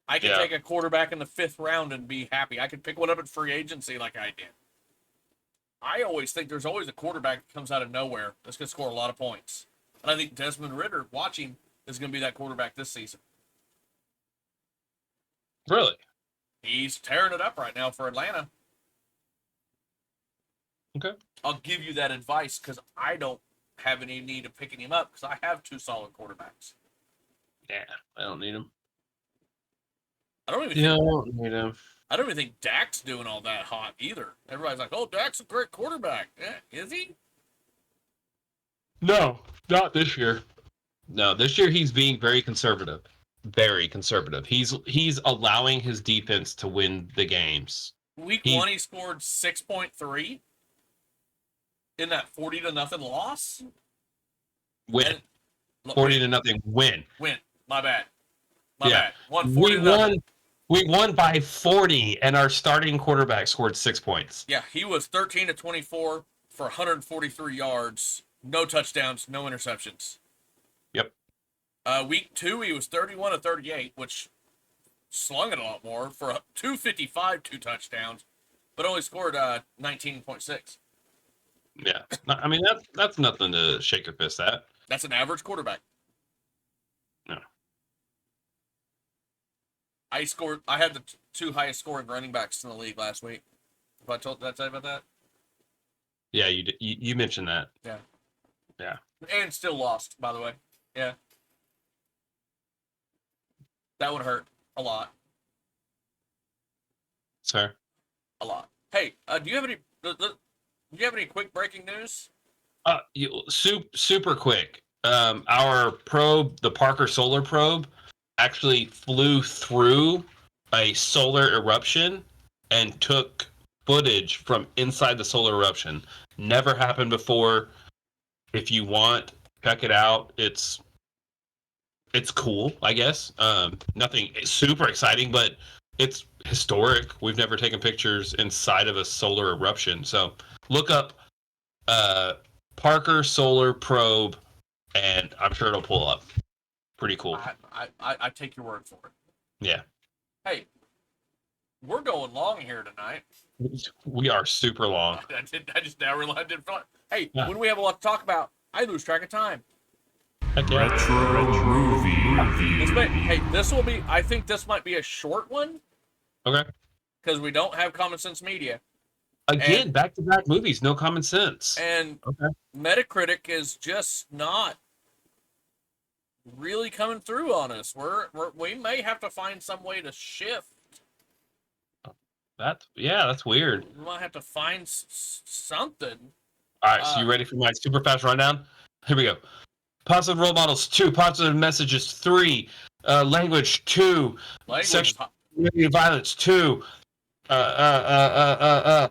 [SPEAKER 1] I can take a quarterback in the 5th round and be happy. I could pick one up at free agency like I did. I always think there's always a quarterback that comes out of nowhere that's going to score a lot of points. And I think Desmond Ridder, watching, is going to be that quarterback this season.
[SPEAKER 3] Really?
[SPEAKER 1] He's tearing it up right now for Atlanta.
[SPEAKER 3] Okay.
[SPEAKER 1] I'll give you that advice because I don't have any need of picking him up because I have 2 solid quarterbacks.
[SPEAKER 3] Yeah, I don't need him.
[SPEAKER 1] I don't even think Dak's doing all that hot either. Everybody's like, oh, Dak's a great quarterback. Is he?
[SPEAKER 3] No, not this year. No, this year he's being very conservative. Very conservative. He's allowing his defense to win the games.
[SPEAKER 1] Week 1, he scored 6.3 in that 40-0 loss.
[SPEAKER 3] Win. 40-0 win.
[SPEAKER 1] Win. My bad. My bad.
[SPEAKER 3] We won by 40, and our starting quarterback scored 6 points.
[SPEAKER 1] Yeah, he was 13 to 24 for 143 yards, no touchdowns, no interceptions.
[SPEAKER 3] Yep.
[SPEAKER 1] Week 2, he was 31 to 38, which slung it a lot more for 255, 2 touchdowns, but only scored 19.6.
[SPEAKER 3] Yeah, I mean that's nothing to shake a fist at.
[SPEAKER 1] That's an average quarterback.
[SPEAKER 3] No.
[SPEAKER 1] I had the 2 highest scoring running backs in the league last week. Did I tell you about that?
[SPEAKER 3] Yeah, you did. You mentioned that.
[SPEAKER 1] Yeah.
[SPEAKER 3] Yeah.
[SPEAKER 1] And still lost, by the way. Yeah. That would hurt a lot.
[SPEAKER 3] Sir.
[SPEAKER 1] A lot. Hey, do you have any? Do you have any quick breaking news?
[SPEAKER 3] Super quick. Our probe, the Parker Solar Probe, actually flew through a solar eruption and took footage from inside the solar eruption. Never happened before. If you want, check it out. It's cool, I guess. Nothing super exciting, but it's historic. We've never taken pictures inside of a solar eruption, so look up uh, Parker Solar Probe, and I'm sure it'll pull up. Pretty cool.
[SPEAKER 1] I take your word for it.
[SPEAKER 3] Yeah,
[SPEAKER 1] Hey, we're going long here tonight.
[SPEAKER 3] we are super long.
[SPEAKER 1] I just now realized I didn't feel like, hey,
[SPEAKER 3] Yeah.
[SPEAKER 1] when we have a lot to talk about, I lose track of time.
[SPEAKER 3] Heck yeah.
[SPEAKER 2] Retro movie
[SPEAKER 1] Hey, this will be. I think this might be a short one
[SPEAKER 3] Okay.
[SPEAKER 1] because we don't have Common Sense Media,
[SPEAKER 3] Again, back-to-back movies, no common sense.
[SPEAKER 1] and
[SPEAKER 3] Okay.
[SPEAKER 1] Metacritic is just not really coming through on us. We may have to find some way to shift.
[SPEAKER 3] That's weird.
[SPEAKER 1] We might have to find something.
[SPEAKER 3] All right, so you ready for my super fast rundown? Here we go. Positive role models 2, positive messages 3, language 2, sexual violence 2, I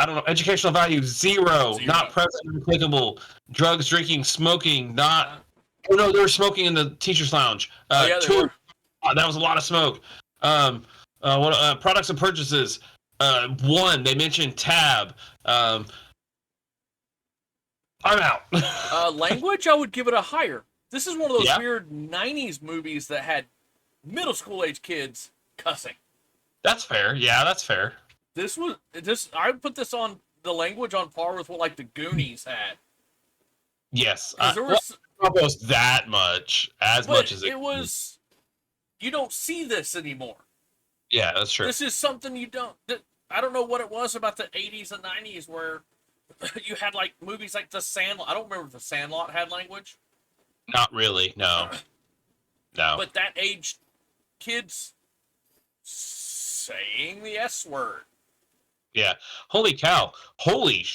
[SPEAKER 3] don't know, educational value 0, not present, applicable, drugs, drinking, smoking, not. Oh no, they were smoking in the teachers' lounge.
[SPEAKER 1] Yeah,
[SPEAKER 3] 2,
[SPEAKER 1] they were.
[SPEAKER 3] that was a lot of smoke. What products and purchases? 1, they mentioned tab. I'm out.
[SPEAKER 1] Language, I would give it a higher. This is one of those
[SPEAKER 3] Yeah.
[SPEAKER 1] weird '90s movies that had middle school age kids cussing.
[SPEAKER 3] That's fair. Yeah, that's fair.
[SPEAKER 1] I would put this on the language on par with what like the Goonies had.
[SPEAKER 3] Yes.
[SPEAKER 1] There was,
[SPEAKER 3] almost that much. As much as
[SPEAKER 1] it was. You don't see this anymore.
[SPEAKER 3] Yeah, that's true.
[SPEAKER 1] This is something you don't. I don't know what it was about the '80s and '90s where you had like movies like The Sandlot. I don't remember if The Sandlot had language.
[SPEAKER 3] Not really. No. No.
[SPEAKER 1] But that aged kids saying the S word.
[SPEAKER 3] Yeah. Holy cow. Holy.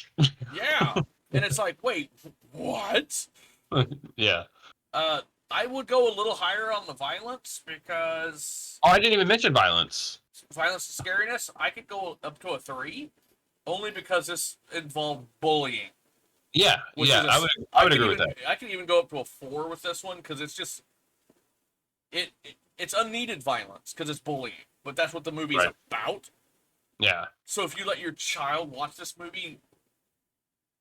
[SPEAKER 1] Yeah. And it's like, wait, what?
[SPEAKER 3] Yeah.
[SPEAKER 1] I would go a little higher on the violence because
[SPEAKER 3] Oh, I didn't even mention violence.
[SPEAKER 1] violence and scariness. I could go up to a 3, only because this involved bullying.
[SPEAKER 3] Yeah. Yeah. I would agree with that.
[SPEAKER 1] I could even go up to a 4 with this one because it's just it's unneeded violence because it's bullying. But that's what the movie's
[SPEAKER 3] Right.
[SPEAKER 1] about.
[SPEAKER 3] Yeah.
[SPEAKER 1] So if you let your child watch this movie,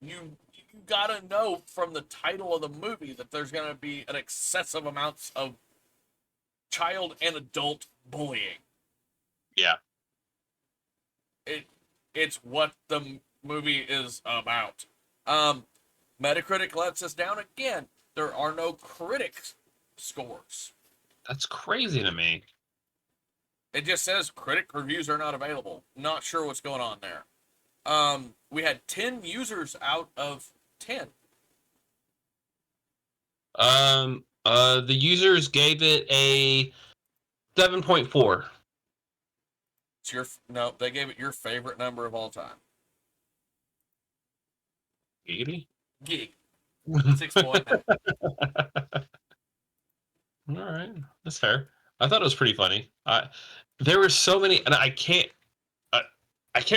[SPEAKER 1] you gotta know from the title of the movie that there's gonna be an excessive amounts of child and adult bullying.
[SPEAKER 3] Yeah.
[SPEAKER 1] It's what the movie is about. Metacritic lets us down again. There are no critic scores.
[SPEAKER 3] That's crazy to me.
[SPEAKER 1] It just says critic reviews are not available. Not sure what's going on there. We had 10 users out of 10.
[SPEAKER 3] The users gave it a 7.4.
[SPEAKER 1] No, they gave it your favorite number of all time.
[SPEAKER 3] Giggity?
[SPEAKER 1] Gig. 6.9.
[SPEAKER 3] All right, that's fair. I thought it was pretty funny. There were so many, and I can't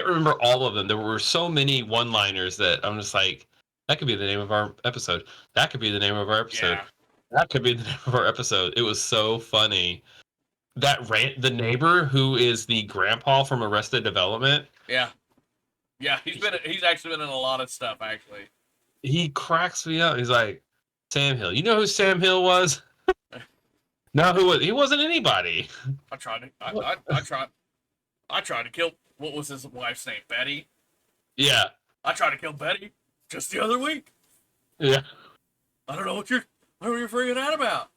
[SPEAKER 3] remember all of them. There were so many one-liners that I'm just like, that could be the name of our episode. That could be the name of our episode.
[SPEAKER 1] Yeah.
[SPEAKER 3] That could be the name of our episode. It was so funny. The neighbor who is the grandpa from Arrested Development.
[SPEAKER 1] Yeah. Yeah, he's actually been in a lot of stuff, actually.
[SPEAKER 3] He cracks me up. He's like, Sam Hill. You know who Sam Hill was? No, who was he? Wasn't anybody.
[SPEAKER 1] I tried to kill, what was his wife's name? Betty?
[SPEAKER 3] Yeah.
[SPEAKER 1] I tried to kill Betty just the other week.
[SPEAKER 3] Yeah.
[SPEAKER 1] I don't know what you're freaking out about.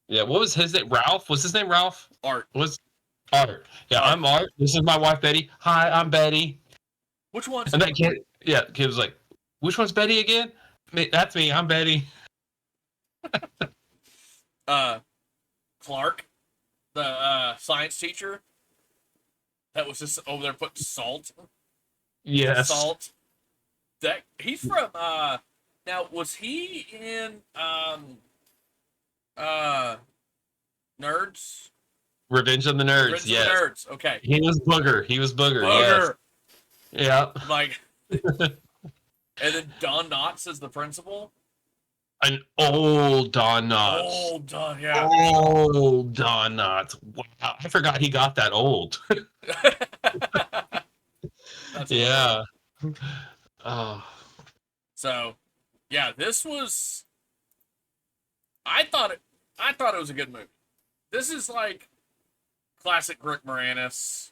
[SPEAKER 3] Yeah. What was his name? Ralph? Was his name Ralph?
[SPEAKER 1] Art.
[SPEAKER 3] Was Art. Yeah,
[SPEAKER 1] Art.
[SPEAKER 3] I'm Art. This is my wife Betty. Hi, I'm Betty.
[SPEAKER 1] Which one's
[SPEAKER 3] And that kid, kid was like, which one's Betty again? That's me. I'm Betty.
[SPEAKER 1] Clark, the science teacher? that was just over there putting salt.
[SPEAKER 3] Yes.
[SPEAKER 1] Salt. That he's from. Now was he in Nerds?
[SPEAKER 3] Revenge of the Nerds.
[SPEAKER 1] Revenge
[SPEAKER 3] yes.
[SPEAKER 1] of the Nerds. Okay.
[SPEAKER 3] He was Booger.
[SPEAKER 1] Booger.
[SPEAKER 3] Yes. Yeah.
[SPEAKER 1] Like. And then Don Knotts is the principal.
[SPEAKER 3] An old Don Knotts.
[SPEAKER 1] Old Don, yeah.
[SPEAKER 3] Old Don Knotts. Wow, I forgot he got that old.
[SPEAKER 1] That's
[SPEAKER 3] yeah. Oh.
[SPEAKER 1] So, yeah, this was. I thought it was a good movie. This is like classic Rick Moranis.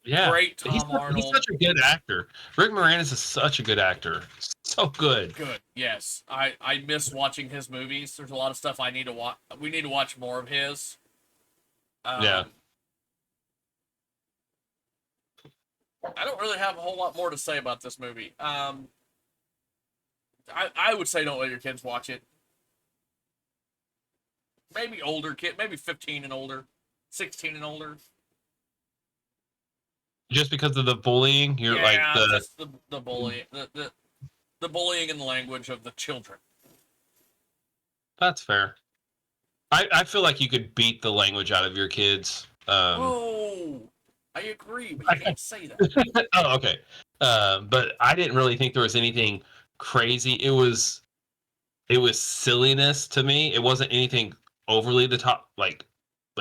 [SPEAKER 3] Yeah.
[SPEAKER 1] Great Tom Arnold.
[SPEAKER 3] He's such a good actor. Rick Moranis is such a good actor. So good.
[SPEAKER 1] Good. Yes. I miss watching his movies. There's a lot of stuff I need to watch. We need to watch more of his.
[SPEAKER 3] Yeah.
[SPEAKER 1] I don't really have a whole lot more to say about this movie. I would say don't let your kids watch it. Maybe older kid, maybe 15 and older, 16 and older.
[SPEAKER 3] Just because of the bullying, you're like
[SPEAKER 1] just the bullying, the bullying and the language of the children.
[SPEAKER 3] That's fair. I feel like you could beat the language out of your kids.
[SPEAKER 1] I agree, but you can't say that.
[SPEAKER 3] Oh, okay. But I didn't really think there was anything crazy. It was silliness to me. It wasn't anything overly the top. Like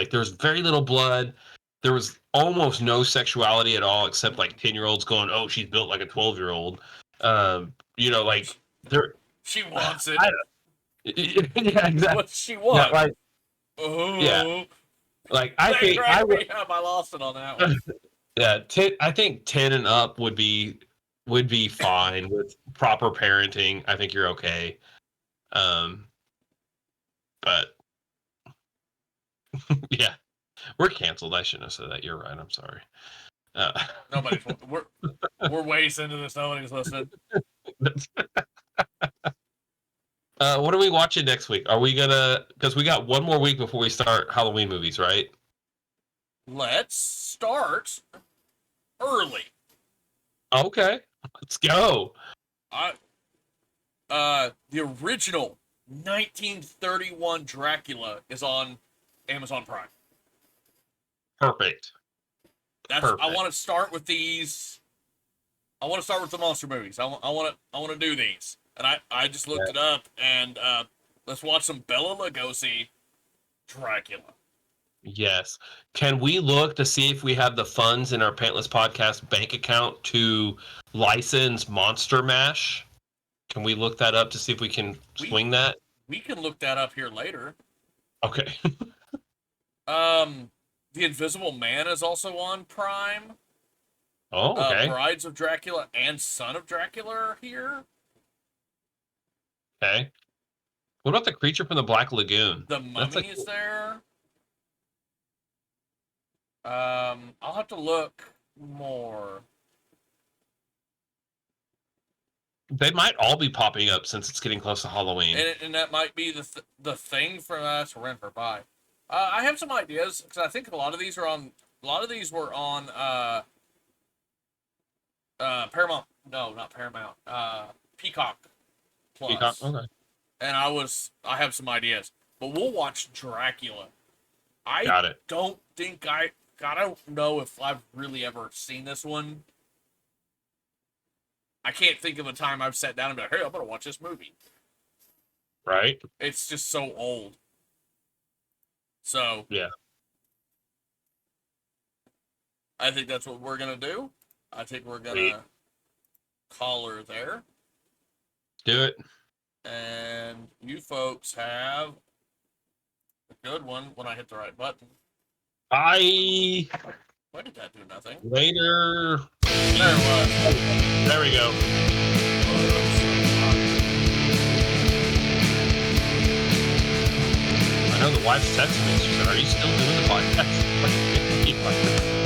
[SPEAKER 3] there was very little blood. There was almost no sexuality at all, except like 10-year-olds going, "Oh, she's built like a 12-year-old." Like there.
[SPEAKER 1] She wants it.
[SPEAKER 3] Yeah, exactly.
[SPEAKER 1] What she wants.
[SPEAKER 3] Yeah, like,
[SPEAKER 1] yeah.
[SPEAKER 3] Like I think I
[SPEAKER 1] lost it on that one.
[SPEAKER 3] Yeah, I think 10 and up would be fine with proper parenting. I think you're okay. But yeah, we're canceled. I shouldn't have said that. You're right. I'm sorry.
[SPEAKER 1] Nobody's. We're ways into this. Nobody's listening.
[SPEAKER 3] What are we watching next week? Are we gonna? Because we got one more week before we start Halloween movies, right?
[SPEAKER 1] Let's start early.
[SPEAKER 3] Okay, let's go.
[SPEAKER 1] The original 1931 Dracula is on Amazon Prime.
[SPEAKER 3] Perfect.
[SPEAKER 1] I want to start with these. I want to start with the monster movies. I want to do these, and I just looked it up, and let's watch some Bela Lugosi Dracula.
[SPEAKER 3] Yes. Can we look to see if we have the funds in our Pantless Podcast bank account to license Monster Mash? Can we look that up to see if we can swing that?
[SPEAKER 1] We can look that up here later.
[SPEAKER 3] Okay.
[SPEAKER 1] The Invisible Man is also on Prime.
[SPEAKER 3] Oh, okay.
[SPEAKER 1] Brides of Dracula and Son of Dracula are here.
[SPEAKER 3] Okay. What about the Creature from the Black Lagoon?
[SPEAKER 1] The Mummy is there. I'll have to look more.
[SPEAKER 3] They might all be popping up since it's getting close to Halloween.
[SPEAKER 1] And that might be the thing for us to rent or buy. I have some ideas because I think a lot of these were on Paramount. No, not Paramount. Peacock Plus.
[SPEAKER 3] Peacock. Okay.
[SPEAKER 1] And I have some ideas, but we'll watch Dracula.
[SPEAKER 3] Got it.
[SPEAKER 1] Don't think I don't know if I've really ever seen this one. I can't think of a time I've sat down and been like, hey, I'm gonna watch this movie.
[SPEAKER 3] Right.
[SPEAKER 1] It's just so old. So
[SPEAKER 3] yeah,
[SPEAKER 1] I think that's what we're gonna do. I think we're gonna call her there.
[SPEAKER 3] Do it.
[SPEAKER 1] And you folks have a good one when I hit the right button.
[SPEAKER 3] Bye.
[SPEAKER 1] Why did that do nothing?
[SPEAKER 3] Later.
[SPEAKER 1] There it was.
[SPEAKER 3] There we go. I know the wife's texting me. She said, "Are you still doing the podcast?"